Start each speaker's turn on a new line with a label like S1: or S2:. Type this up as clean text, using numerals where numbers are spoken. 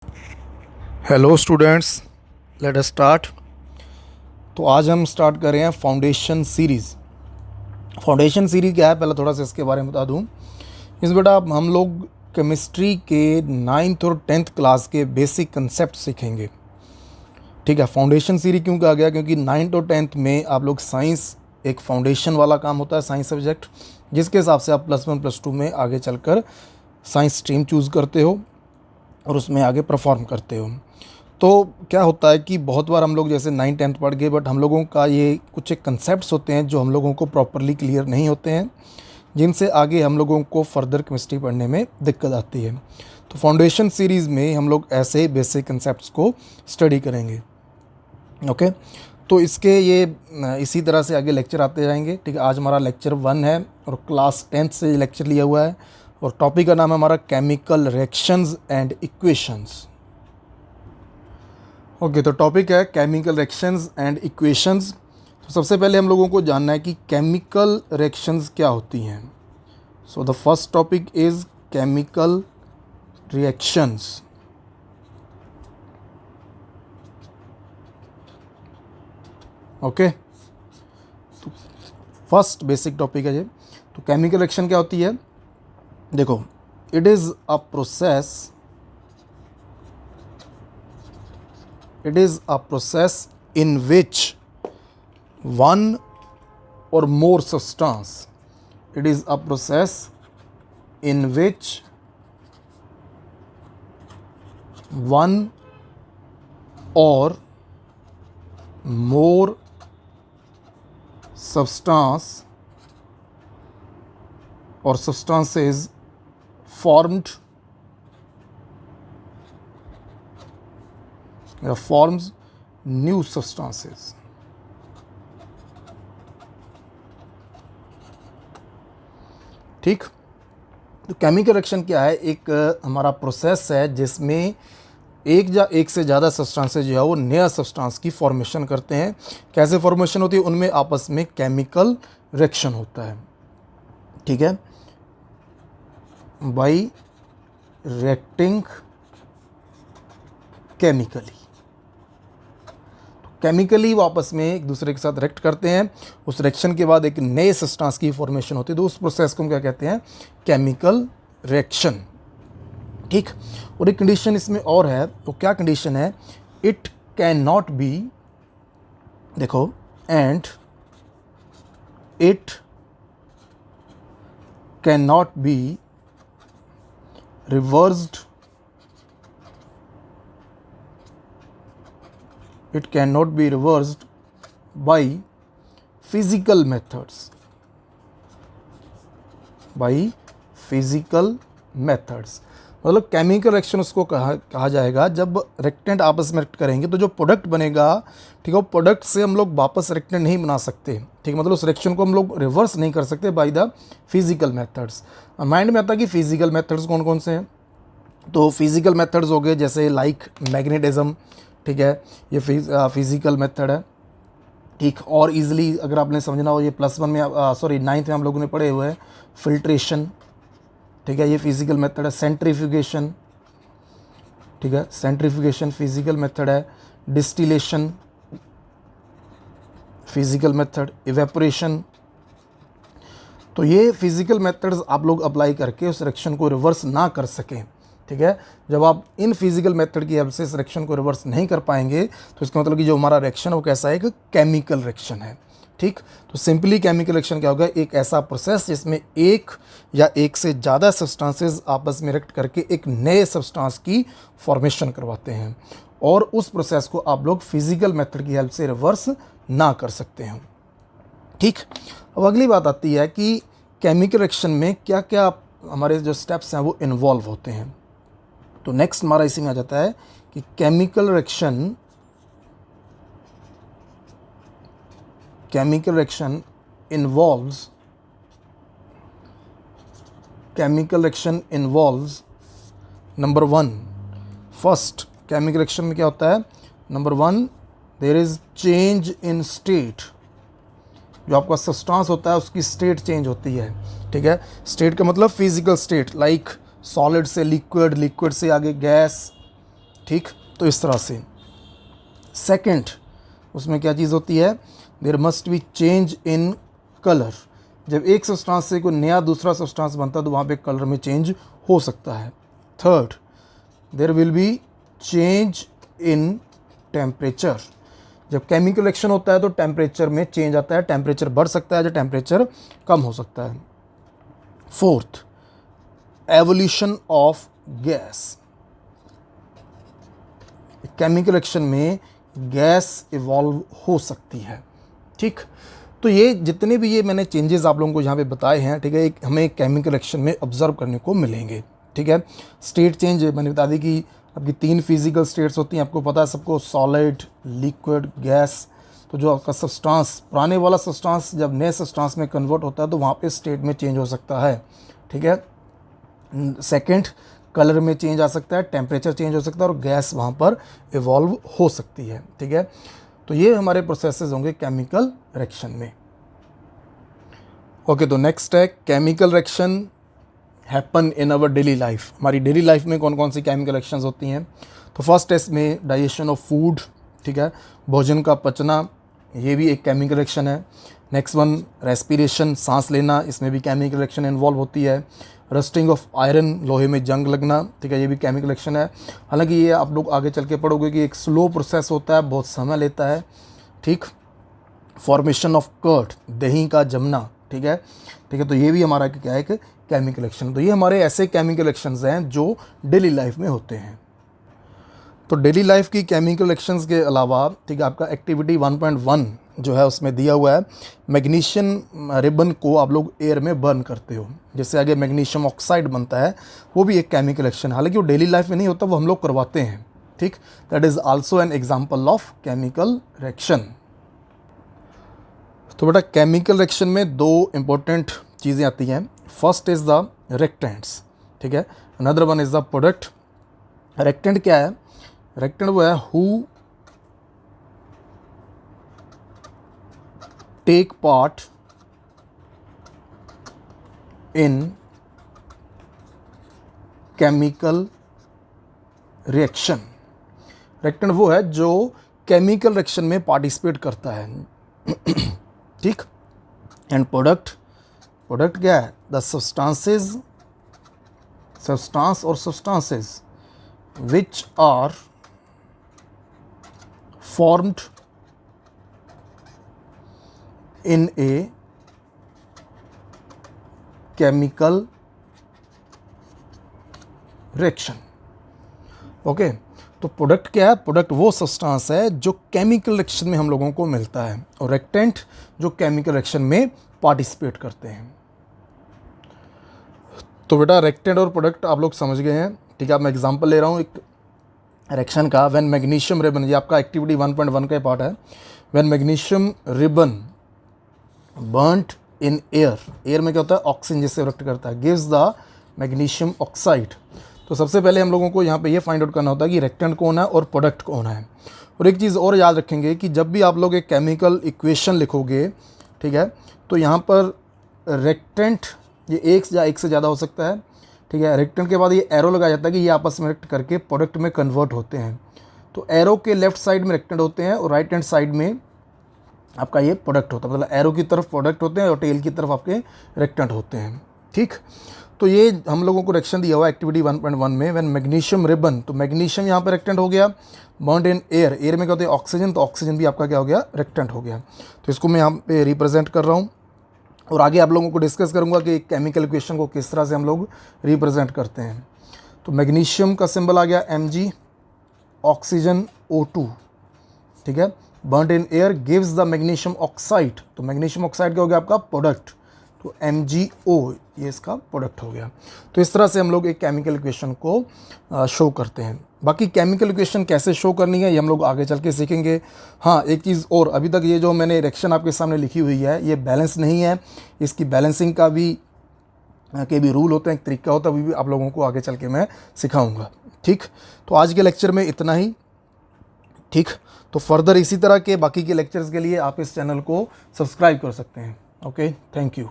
S1: Hello students, let us start. तो आज हम स्टार्ट कर रहे हैं फाउंडेशन सीरीज़। फाउंडेशन सीरीज़ क्या है, पहले थोड़ा सा इसके बारे में बता दूं। इस बेटा हम लोग केमिस्ट्री के 9th और 10th क्लास के बेसिक कंसेप्ट सीखेंगे। ठीक है, फाउंडेशन सीरीज क्यों कहा गया, क्योंकि 9th और 10th में आप लोग साइंस एक फाउंडेशन वाला काम होता है, साइंस सब्जेक्ट, जिसके हिसाब से आप +1 +2 में आगे चलकर साइंस स्ट्रीम चूज़ करते हो और उसमें आगे परफॉर्म करते हो। तो क्या होता है कि बहुत बार हम लोग जैसे 9th 10th पढ़ गए, बट हम लोगों का ये कुछ एक कंसेप्ट्स होते हैं जो हम लोगों को प्रॉपरली क्लियर नहीं होते हैं, जिनसे आगे हम लोगों को फर्दर केमिस्ट्री पढ़ने में दिक्कत आती है। तो फाउंडेशन सीरीज़ में हम लोग ऐसे बेसिक कंसेप्ट्स को स्टडी करेंगे। ओके, तो इसके ये इसी तरह से आगे लेक्चर आते जाएंगे। ठीक है, आज हमारा लेक्चर 1 है और क्लास 10th से लेक्चर लिया हुआ है और टॉपिक का नाम है हमारा chemical reactions and equations. Okay, तो टॉपिक है केमिकल रिएक्शंस एंड इक्वेशंस। तो सबसे पहले हम लोगों को जानना है कि केमिकल रिएक्शंस क्या होती हैं। So the first topic is chemical reactions. Okay, तो फर्स्ट बेसिक टॉपिक है ये। तो केमिकल रिएक्शन क्या होती है, देखो, it is a process, it is a process in which one or more substance, it is a process in which one or more substance or substances formed या forms new substances। ठीक, तो chemical reaction क्या है, एक हमारा process है जिसमें एक से ज़्यादा सब्सटेंसेस जो है वो नया सब्सटेंस की फॉर्मेशन करते हैं। कैसे फॉर्मेशन होती है, उनमें आपस में केमिकल रिएक्शन होता है। ठीक है, बाई रिएक्टिंग केमिकली, केमिकली वो आपस में एक दूसरे के साथ रिएक्ट करते हैं। उस रिएक्शन के बाद एक नए सब्सटेंस की फॉर्मेशन होती है, तो उस प्रोसेस को हम क्या कहते हैं, केमिकल रिएक्शन। ठीक, और एक कंडीशन इसमें और है, तो क्या कंडीशन है, इट कैन नॉट बी, देखो, and it can not be reversed, it cannot be reversed by physical methods, by physical methods। मतलब केमिकल रिएक्शन उसको कहा जाएगा जब रिएक्टेंट आपस में रिएक्ट करेंगे तो जो प्रोडक्ट बनेगा, ठीक है, वो प्रोडक्ट से हम लोग वापस रिएक्टेंट नहीं बना सकते। ठीक है, मतलब उस रिएक्शन को हम लोग रिवर्स नहीं कर सकते by the physical methods. Mind में आता है कि फिजिकल मेथड्स कौन कौन से हैं, तो फिजिकल मेथड्स हो गए जैसे लाइक मैग्नेटिज्म। ठीक है, ये फिजिकल मेथड है। ठीक, और इजीली अगर आपने समझना हो, ये +1 में 9th में हम लोगों ने पढ़े हुए हैं, फिल्ट्रेशन। ठीक है, ये फिजिकल मेथड है। सेंट्रीफ्यूगेशन, ठीक है, सेंट्रीफ्यूगेशन फिजिकल मेथड है। Distillation physical method. इवेपोरेशन, तो ये फिजिकल मेथड्स आप लोग अप्लाई करके उस रिएक्शन को रिवर्स ना कर सकें। ठीक है, जब आप इन फिजिकल मेथड की हेल्प से इस रिएक्शन को रिवर्स नहीं कर पाएंगे तो इसका मतलब कि जो हमारा रिएक्शन वो कैसा है, एक केमिकल रिएक्शन है। ठीक, तो सिंपली केमिकल रिएक्शन क्या होगा, एक ऐसा प्रोसेस जिसमें एक या एक से ज़्यादा सब्सटेंसेस आपस में रिएक्ट करके एक नए सब्सटेंस की फॉर्मेशन करवाते हैं और उस प्रोसेस को आप लोग फिजिकल मेथड की हेल्प से रिवर्स ना कर सकते हैं। ठीक, अब अगली बात आती है कि केमिकल रिएक्शन में क्या क्या हमारे जो स्टेप्स हैं वो इन्वॉल्व होते हैं। तो नेक्स्ट हमारा इसी में आ जाता है कि chemical reaction involves number 1, first chemical reaction में क्या होता है, number 1, there is change in state. जो आपका सब्सटेंस होता है उसकी स्टेट चेंज होती है। ठीक है, स्टेट का मतलब फिजिकल स्टेट, लाइक सॉलिड से लिक्विड, लिक्विड से आगे गैस, ठीक, तो इस तरह से। सेकंड, उसमें क्या चीज़ होती है, there must be change in colour. जब एक सब्सटेंस से कोई नया दूसरा सब्सटेंस बनता है तो वहाँ पे कलर में चेंज हो सकता है। Third, there will be change in temperature. जब केमिकल रिएक्शन होता है तो टेम्परेचर में चेंज आता है, टेम्परेचर बढ़ सकता है या टेम्परेचर कम हो सकता है। Fourth, evolution of gas. Chemical reaction में गैस इवॉल्व हो सकती है, ठीक। तो ये जितने भी ये मैंने चेंजेस आप लोगों को यहाँ पे बताए हैं, ठीक है, एक हमें केमिकल रिएक्शन में ऑब्जर्व करने को मिलेंगे, ठीक है। स्टेट चेंज मैंने बता दी कि आपकी 3 फिजिकल स्टेट्स होती हैं, आपको पता है सबको, सॉलिड, लिक्विड, गैस। तो जो आपका सब्सटेंस, पुराने वाला सब्सटेंस जब नए सब्सटेंस में कन्वर्ट होता है तो वहाँ पे स्टेट में चेंज हो सकता है, ठीक है। सेकंड, कलर में चेंज आ सकता है, टेम्परेचर चेंज हो सकता है और गैस वहाँ पर इवॉल्व हो सकती है, ठीक है। तो ये हमारे प्रोसेसेस होंगे केमिकल रिएक्शन में। ओके, तो नेक्स्ट है chemical reaction happen in our daily life. हमारी डेली लाइफ में कौन कौन सी केमिकल रिएक्शंस होती हैं। तो फर्स्ट है इसमें डाइजेशन ऑफ फूड, ठीक है, भोजन का पचना, ये भी एक केमिकल रिएक्शन है। नेक्स्ट वन, रेस्पिरेशन, सांस लेना, इसमें भी केमिकल रिएक्शन इन्वॉल्व होती है। रस्टिंग ऑफ आयरन, लोहे में जंग लगना, ठीक है, ये भी केमिकल रिएक्शन है। हालांकि ये आप लोग आगे चल के पढ़ोगे कि एक स्लो प्रोसेस होता है, बहुत समय लेता है, ठीक। फॉर्मेशन ऑफ कर्ड, दही का जमना, ठीक है, ठीक है, तो ये भी हमारा क्या है, एक केमिकल रिएक्शन। तो ये हमारे ऐसे केमिकल रिएक्शंस हैं जो डेली लाइफ में होते हैं। तो डेली लाइफ की केमिकल रिएक्शंस के अलावा, ठीक है, आपका एक्टिविटी 1.1 जो है उसमें दिया हुआ है, मैग्नीशियम रिबन को आप लोग एयर में बर्न करते हो, जैसे आगे मैग्नीशियम ऑक्साइड बनता है, वो भी एक केमिकल रिएक्शन। हालांकि वो डेली लाइफ में नहीं होता, वो हम लोग करवाते हैं, ठीक। That is also an example of chemical reaction. तो बेटा केमिकल रिएक्शन में 2 इंपॉर्टेंट चीज़ें आती हैं। फर्स्ट इज़ द रिएक्टेंट्स, ठीक है, another one is the product. Reactant क्या है, रिएक्टेंट वो है who take part in chemical reaction. Reactant वो है जो केमिकल रिएक्शन में पार्टिसिपेट करता है, ठीक। एंड प्रोडक्ट, प्रोडक्ट क्या है, द सब्सटेंसेस, सब्सटेंस और substances which are formed in a chemical reaction. Okay, तो प्रोडक्ट क्या है, प्रोडक्ट वो सब्सटेंस है जो केमिकल रिएक्शन में हम लोगों को मिलता है, और रिएक्टेंट जो केमिकल रिएक्शन में पार्टिसिपेट करते हैं। तो बेटा रिएक्टेंट और प्रोडक्ट आप लोग समझ गए हैं, ठीक है। अब मैं एग्जांपल ले रहा हूँ एक रिएक्शन का। व्हेन मैग्नीशियम रिबन, ये आपका एक्टिविटी 1.1 का पार्ट है। When magnesium ribbon burnt in air, air में क्या होता है, ऑक्सीजन जिससे रिएक्ट करता है, गिव्स द मैग्नीशियम ऑक्साइड। तो सबसे पहले हम लोगों को यहाँ पे ये फाइंड आउट करना होता है कि रिएक्टेंट कौन है और प्रोडक्ट कौन है। और एक चीज़ और याद रखेंगे कि जब भी आप लोग एक केमिकल इक्वेशन लिखोगे, ठीक है, तो यहाँ पर रिएक्टेंट ये एक या एक से ज़्यादा हो सकता है, ठीक है। रिएक्टेंट के बाद ये एरो लगाया जाता है कि ये आपस में रिएक्ट करके प्रोडक्ट में कन्वर्ट होते हैं। तो एरो के लेफ्ट साइड में रिएक्टेंट होते हैं और राइट हैंड साइड में आपका ये प्रोडक्ट होता है, मतलब एरो की तरफ प्रोडक्ट होते हैं और टेल की तरफ आपके रिएक्टेंट होते हैं, ठीक। तो ये हम लोगों को रिएक्शन दिया हुआ है एक्टिविटी 1.1 में। व्हेन मैग्नीशियम रिबन, तो मैग्नीशियम यहाँ पर रिएक्टेंट हो गया, बर्न्ड इन एयर, एयर में क्या होता है, ऑक्सीजन, तो ऑक्सीजन भी आपका क्या हो गया, रिएक्टेंट हो गया। तो इसको मैं यहाँ पे रिप्रेजेंट कर रहा हूँ और आगे आप लोगों को डिस्कस करूँगा कि केमिकल इक्वेशन को किस तरह से हम लोग रिप्रेजेंट करते हैं। तो मैग्नीशियम का सिंबल आ गया Mg, ऑक्सीजन O2, ठीक है, burned in air gives the magnesium oxide. तो मैग्नीशियम ऑक्साइड क्या हो गया आपका प्रोडक्ट, तो MgO ये इसका प्रोडक्ट हो गया। तो इस तरह से हम लोग एक केमिकल इक्वेशन को शो करते हैं। बाकी केमिकल इक्वेशन कैसे शो करनी है ये हम लोग आगे चल के सीखेंगे। हाँ, एक चीज़ और, अभी तक ये जो मैंने रिएक्शन आपके सामने लिखी हुई है ये बैलेंस नहीं है, इसकी बैलेंसिंग का भी रूल होते हैं, एक तरीका होता है, वो भी आप लोगों को आगे चल के मैं सिखाऊंगा, ठीक। तो आज के लेक्चर में इतना ही, ठीक। तो फर्दर इसी तरह के बाकी के लेक्चर्स के लिए आप इस चैनल को सब्सक्राइब कर सकते हैं। Okay, thank you.